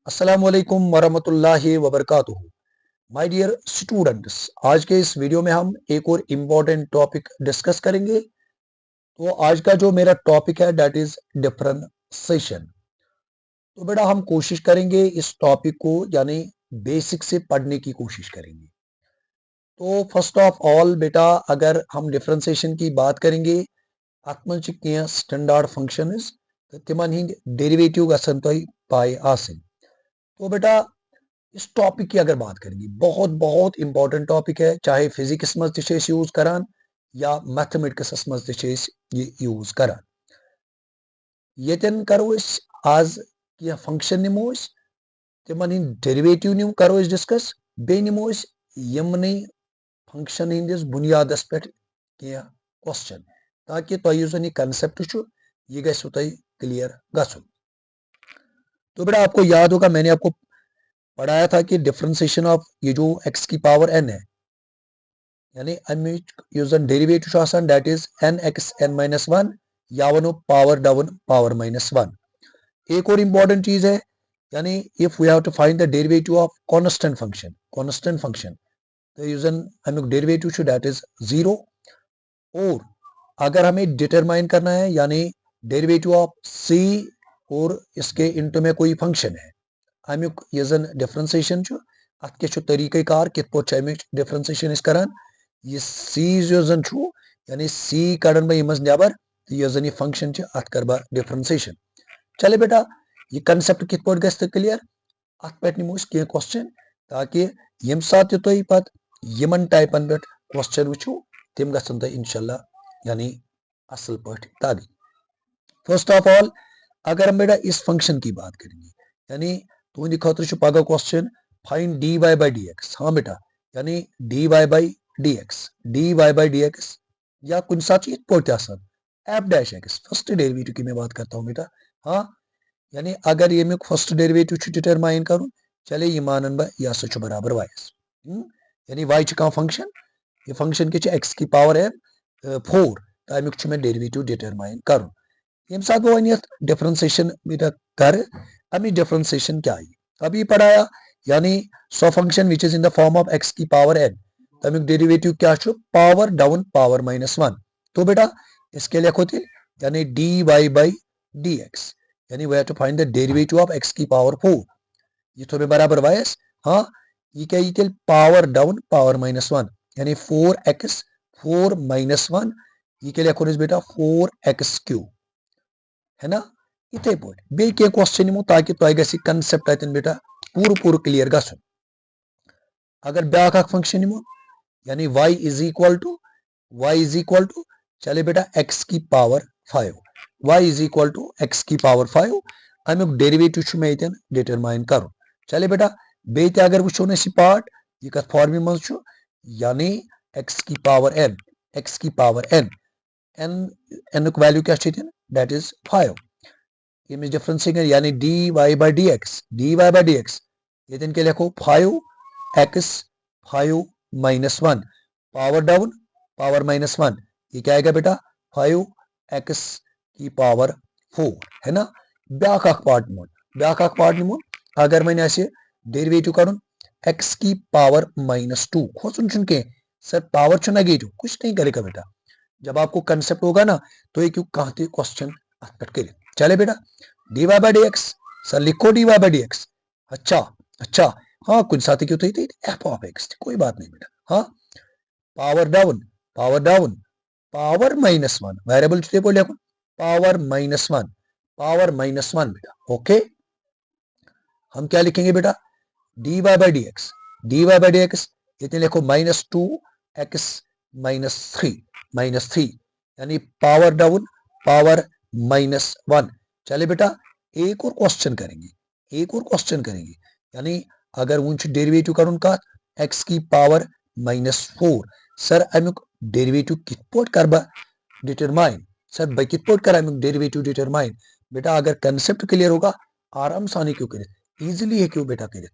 अस्सलामुअलैकुम वरहमतुल्लाहि वबरकातुहू। My dear students, आज के इस वीडियो में हम एक और इम्पोर्टेंट टॉपिक डिस्कस करेंगे। तो आज का जो मेरा टॉपिक है दैट इज डिफरेंशिएशन। तो बेटा हम कोशिश करेंगे इस टॉपिक को यानी बेसिक से पढ़ने की कोशिश करेंगे। तो फर्स्ट ऑफ ऑल बेटा अगर हम डिफरेंशिएशन की बात करेंगे अत मज स्टैंडर्ड फंक्शंस तो तिमन हिंद डेरिवेटिव गसन तुम पाई आसिन। तो बेटा इस टॉपिक की अगर बात करेंगे बहुत बहुत इंपॉर्टेंट टॉपिक है, चाहे फिजिक्स मज यूज करान या मैथमेटिक्स मज ये यूज करान। यन करो आज क्या फंक्शन निमो तिमन हिंद डेरिवेटिव करो डिस्कस बे निमो यमन फंक्शन हंदिस बुनियादस पे क्वेश्चन, ताकि तुम यह कंसेप्ट यह गु क्लियर गसुन। तो बेटा आपको याद होगा मैंने आपको पढ़ाया था कि डिफरेंशिएशन ऑफ ये जो x की पावर n है यानी अमिच डेरिवेटिव दैट इज n(x(n-1) या वनो पावर डाउन पावर -1। एक और इंपॉर्टेंट चीज है यानी if we have to find the derivative of constant function तो यूजन अमिक डेरिवेटिव दैट इज 0। और अगर हमें डिटरमाइन करना है यानी डेरिवेटिव ऑफ c और इसके इनटू में कोई फंक्शन है अमुक यन डिफरेंशिएशन अत क्या तरीक़ाकार कित पे डिफरेंशिएशन करान यह सी जो जन यानी सी कड़न बह मज नबर तो यह जन यह फंक्शन अत कर बह डिफरेंशिएशन। चले बेटा यह कंसेप्ट कित पे गस क्लियर अत पे निमो कह क्वेश्चन, ताकि यम सात तुम पत यमन टाइपन पे क्वेश्चन वो तम गसन तुम इंशाल्लाह यानी असल पे तगन। फर्स्ट ऑफ ऑल अगर हम बेटा इस फंक्शन की बात करेंगे यानी तुंद खतर पगह question find dy by D X. हाँ बेटा यानी dy बाई डी एक्स या कुछ साथ इत पे F dash x first derivative की मैं बात करता हूँ बेटा। हाँ यानी अगर ये मैं फर्स्ट डेरिवेटिव डिटरमाइन करूँ चले यह मानन बह यह सो बराबर वाइस यानी वाई कह फंक्शन ये फंक्शन के एक्स की पावर है 4 तो अमुक मैं डेरिवेटिव डिटरमाइन करूँ। ये सात बह वन डिफरेंशिएशन बेटा कर अमी डिफरेंशिएशन क्या आई अभी पढ़ाया यानी so function which is in the form of x की पावर n तमिक डेरिवेटिव क्या पावर डाउन पावर -1। तो बेटा इसके लिखो थे यानी dy बाई dx यानी we have to find the derivative of x की पावर 4 ये तो बराबर वायस। हाँ ये क्या ये पावर डाउन पावर -1 यानी 4x 4 -1 ये क्या लिखो बेटा 4x³ है ना इथे पे बे क्या क्वेश्चन निमो ताकि तुम गि कंसेप्ट अतन बेटा पूर क्लियर गसन। अगर ब्या फंक्शन निमो यानी y इज इक्वल टू चले बेटा x की power 5 y is equal to x की पावर 5 अमुक डेरिवेटिव मैं ये डिटरमाइन कर। चले बेटा बे अगर वो ना पार्ट यह कत फॉर्मे मज यानी x की पावर n n वैल्यू क्या दैट इज 5 ये डिफरेंशिएशन यानी dy बाई dx ये क्या लिखो 5x 5 -1 पावर डाउन पावर -1 ये क्या आएगा बेटा 5x की पावर 4 है ना। ब्या पार्ट निमो अगर मैंने डेरिवेटिव कर x की पावर -2 खोचुन कह सर पावर नेगेटिव कुछ नहीं करेगा बेटा। जब आपको कंसेप्ट होगा ना तो ये क्यों कहा क्वेश्चन कर। चले बेटा dy बाई dx सर लिखो dy बाई dx। अच्छा हाँ कुछ साथी क्यों थी एफ ऑफ एक्स कोई बात नहीं बेटा। हाँ पावर डाउन पावर -1 वेरिएबल लिखो पावर -1 बेटा। ओके हम क्या लिखेंगे बेटा dy बाई dx इतने लिखो -2x -3 यानी पावर डाउन पावर -1। चले बेटा एक और क्वेश्चन करेंगे यानी अगर वो डेरिवेटिव करुन कत x की पावर -4 सर अमुक डेरिवेटिव कित पे कर डिटरमाइन सर बह कित पे कर अमुक डेरिवेटिव डिटरमाइन बेटा अगर कंसेप्ट क्लियर होगा आराम सानी क्यों कर इजिली है क्यों बेटा कर।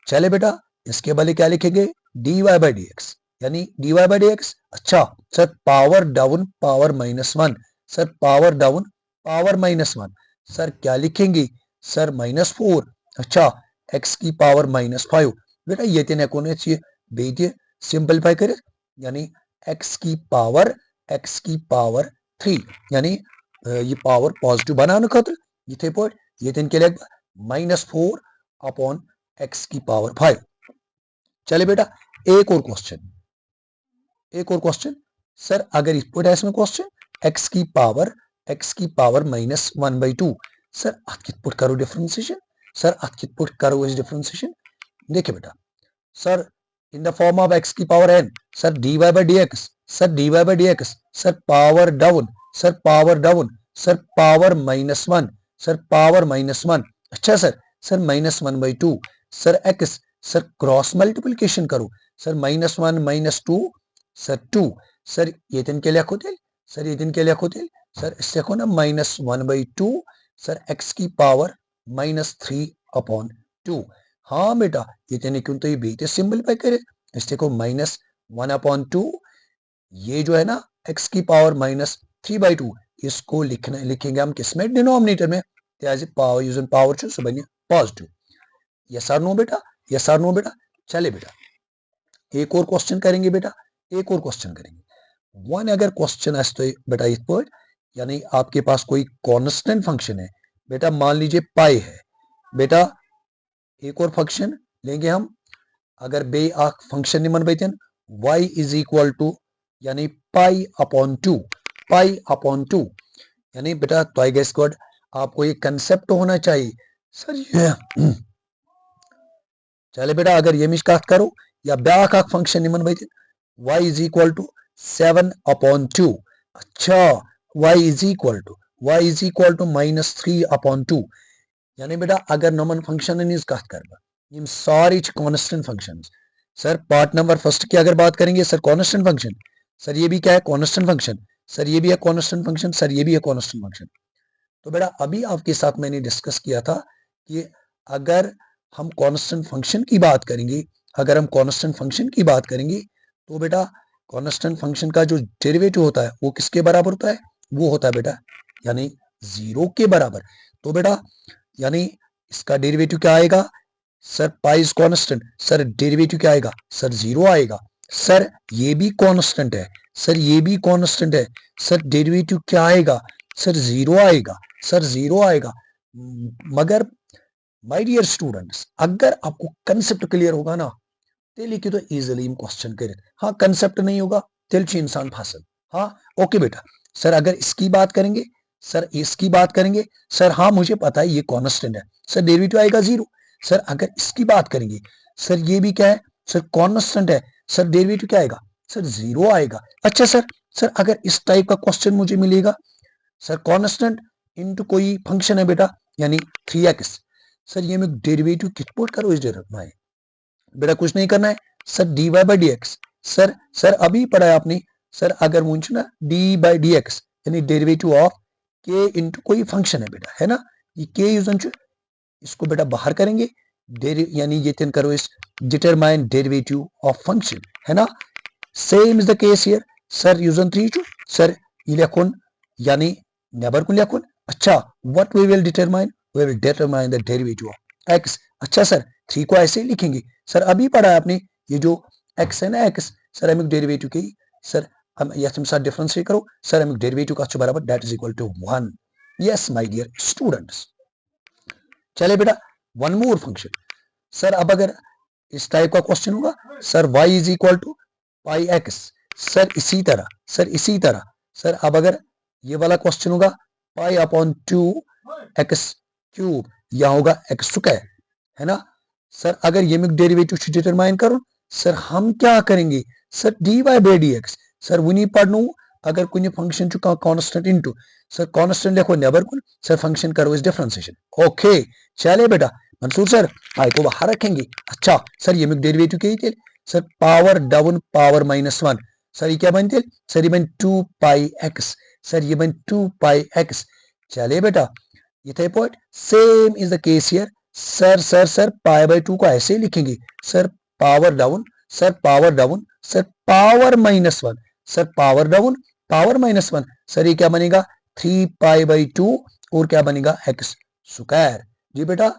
चले बेटा इसके बदले क्या लिखेंगे dy बाई dx यानी dy बाई dx। अच्छा sir power down power -1 sir power down power -1 sir क्या लिखेंगे सर -4 अच्छा x की पावर -5 बेटा ये हेको ये सिंपलीफाई कर यानी x की पावर 3 यानी ये पावर पॉजिटिव बनाने खतर ये पे ये लिख -4 अपॉन x की पावर 5। चले बेटा एक और क्वेश्चन सर अगर इस पे क्वेश्चन x की पावर -1/2 सर अत कित पे करो डिफरेंशिएशन सर अत कित पे करो डिफरेंशिएशन देखिए बेटा sir in the form of x की power n sir dy by dx sir power down sir power -1 sir power -1 अच्छा sir -1/2 sir x sir cross multiplication करो सर -1 -2 सर 2 सर ये क्या लिखो सर ये क्या लिखो सर इस लिखो ना -1/2 सर x की पावर -3/2 हाँ बेटा ये क्यों तो ये सिंपलीफाई करे इस देखो -1/2 ये जो है ना x की पावर -3/2 इसको लिखेंगे हम किसमें डिनोमिनेटर में पावर यूजिंग पावर सो बने पॉजिटिव यस और नो बेटा चले बेटा एक और क्वेश्चन करेंगे वन अगर क्वेश्चन तो बेटा इत पे यानी आपके पास कोई कांस्टेंट फंक्शन है बेटा मान लीजिए पाई है बेटा एक और फंक्शन लेंगे हम अगर बे फंक्शन निमन बतन y इज इक्वल टू यानी पाई अपॉन टू यानी बेटा तो गैस गड आपको ये कंसेप्ट होना चाहिए सर ये चले बेटा अगर ये मिश कत करो या ब्या फंक्शन निमन बतन y इज इक्वल टू 7/2 अच्छा y इज इक्वल टू -3/2 यानी बेटा अगर नमन फंक्शन कत कर सारी constant function sir part number first की अगर बात करेंगे सर कांस्टेंट फंक्शन सर ये भी क्या है कांस्टेंट फंक्शन सर ये भी है कांस्टेंट फंक्शन सर ये भी है कांस्टेंट फंक्शन तो बेटा अभी आपके साथ मैंने डिस्कस किया था कि अगर हम कांस्टेंट फंक्शन की बात करेंगे तो बेटा कांस्टेंट फंक्शन का जो डेरिवेटिव होता है वो किसके बराबर होता है वो होता है बेटा यानी 0 के बराबर तो बेटा यानी इसका डेरिवेटिव क्या आएगा sir pi is constant sir derivative क्या आएगा सर 0 आएगा सर ये भी कांस्टेंट है सर डेरिवेटिव क्या आएगा सर 0 आएगा मगर माय डियर स्टूडेंट्स अगर आपको कंसेप्ट क्लियर होगा ना तेल तो इजिली क्वेश्चन कर हाँ कंसेप्ट नहीं होगा तेल इंसान फसल हाँ ओके बेटा सर अगर इसकी बात करेंगे सर हाँ मुझे पता है ये कांस्टेंट है सर डेरिवेटिव आएगा 0 सर अगर इसकी बात करेंगे सर ये भी क्या है सर कांस्टेंट है सर डेरिवेटिव क्या आएगा सर 0 आएगा अच्छा सर अगर इस टाइप का क्वेश्चन मुझे मिलेगा सर कांस्टेंट इनटू कोई फंक्शन है बेटा यानी 3x सर ये मैं डेरिवेटिव कितपोर्ट करो इस में बेटा कुछ नहीं करना है sir dy by dx sir अभी पढ़ा है आपने सर अगर मुझे ना dy by dx यानी डेरिवेटिव ऑफ k इनटू कोई फंक्शन है बेटा है ना ये k यूजन इसको बेटा बाहर करेंगे यानी ये तीन करो इस डिटरमाइन डेरिवेटिव ऑफ फंक्शन है ना same is the case here sir यूजन 3 सर ये लिखुन यानी नेबर को लिखुन अच्छा what we will determine the derivative of x अच्छा सर 3 को ऐसे ही लिखेंगे सर अभी पढ़ा है आपने ये जो x है ना x सर अमिक डेरिवेटिव की सर हम यथम साथ डिफरेंशिएट करो सर अमिक डेरिवेटिव का बराबर that is equal to 1 yes my dear students चले बेटा वन मोर फंक्शन सर अब अगर इस टाइप का क्वेश्चन होगा sir y is equal to pi x sir इसी तरह सर अब अगर ये वाला क्वेश्चन होगा पाई अपॉन 2x क्यूब या होगा x स्क्वायर है ना सर अगर ये मैं डेरिवेटिव डिटरमाइन करूं सर हम क्या करेंगे sir dy by dx sir वनी पढ़नू अगर कुछ function constant into sir constant लिखो नेबर कुन सर फंक्शन करो इस डिफरेंशिएशन ओके चले बेटा मंसूर सर आई को बाहर रखेंगे अच्छा सर ये मैं डेरिवेटिव के sir power down power -1 sir ये क्या बनते सर ये बन 2 पाई x सर ये बन 2 पाई x चले बेटा ये point same is the case here sir pi by 2 को ऐसे ही लिखेंगे sir power down sir power -1 sir power down power -1 sir ये क्या बनेगा 3 पाई बाई 2 और क्या बनेगा x स्क्वायर जी बेटा